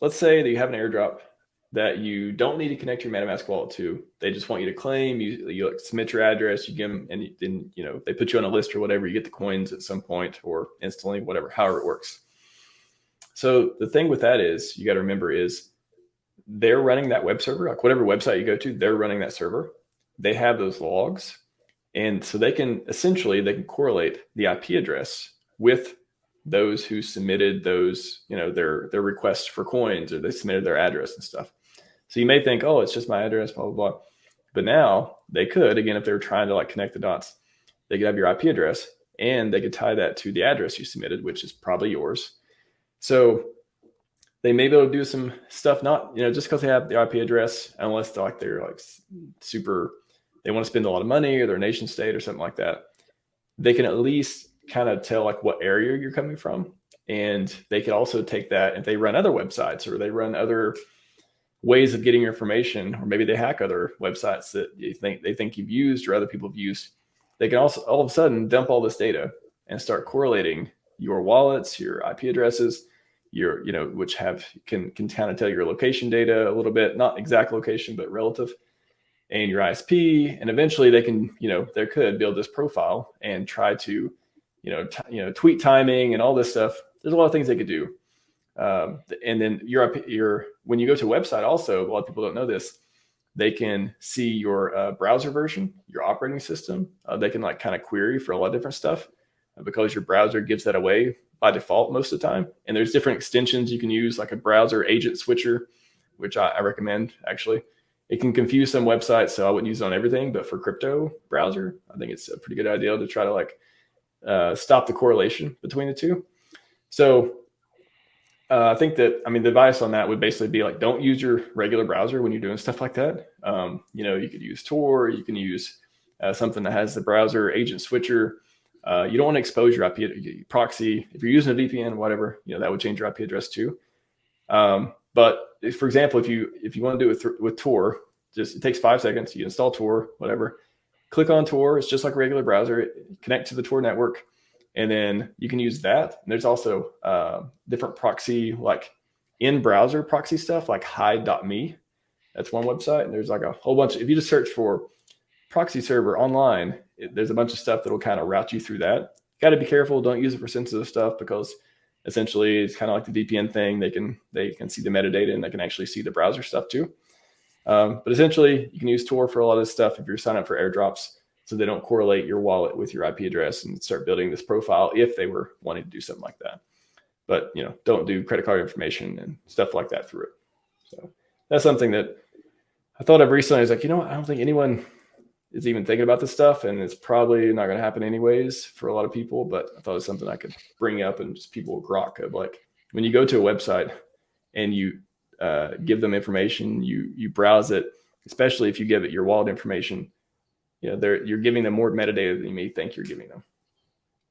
let's say that you have an airdrop that you don't need to connect your MetaMask wallet to. They just want you to claim. You like submit your address, you give them, and then they put you on a list or whatever. You get the coins at some point or instantly, whatever, however it works. So the thing with that is you got to remember is they're running that web server, like whatever website you go to, they're running that server. They have those logs, and so they can correlate the IP address with those who submitted those, their requests for coins, or they submitted their address and stuff. So you may think, oh, it's just my address, blah, blah, blah. But now they could, again, if they were trying to like connect the dots, they could have your IP address and they could tie that to the address you submitted, which is probably yours. So they may be able to do some stuff, not, just because they have the IP address, unless they're like super, they want to spend a lot of money or their nation state or something like that. They can at least kind of tell like what area you're coming from. And they could also take that if they run other websites or they run other ways of getting your information, or maybe they hack other websites that they think you've used or other people have used. They can also all of a sudden dump all this data and start correlating your wallets, your IP addresses, which can kind of tell your location data a little bit, not exact location, but relative, and your ISP. And eventually they can, they could build this profile and try to, tweet timing and all this stuff. There's a lot of things they could do. And then when you go to a website, also, a lot of people don't know this, they can see your browser version, your operating system. They can like kind of query for a lot of different stuff because your browser gives that away by default most of the time. And there's different extensions you can use, like a browser agent switcher, which I recommend actually. It can confuse some websites, so I wouldn't use it on everything, but for crypto browser, I think it's a pretty good idea to try to like stop the correlation between the two. So I think that, the advice on that would basically be like, don't use your regular browser when you're doing stuff like that. You could use Tor, you can use something that has the browser agent switcher. You don't want to expose your IP proxy. If you're using a VPN, whatever, that would change your IP address too. But for example, if you want to do it with Tor, it takes 5 seconds. You install Tor, whatever. Click on Tor. It's just like a regular browser. Connect to the Tor network. And then you can use that. And there's also different proxy, like in-browser proxy stuff, like hide.me. That's one website. And there's like a whole bunch. If you just search for proxy server online, there's a bunch of stuff that will kind of route you through that. Got to be careful. Don't use it for sensitive stuff, because essentially it's kind of like the VPN thing. They can see the metadata, and they can actually see the browser stuff too. But essentially, you can use Tor for a lot of this stuff if you're signing up for airdrops, so they don't correlate your wallet with your IP address and start building this profile if they were wanting to do something like that. But, don't do credit card information and stuff like that through it. So that's something that I thought of recently. I was like, I don't think anyone is even thinking about this stuff, and it's probably not going to happen anyways for a lot of people. But I thought it was something I could bring up and just people grok of, like, when you go to a website and you give them information, you browse it, especially if you give it your wallet information, you're giving them more metadata than you may think you're giving them.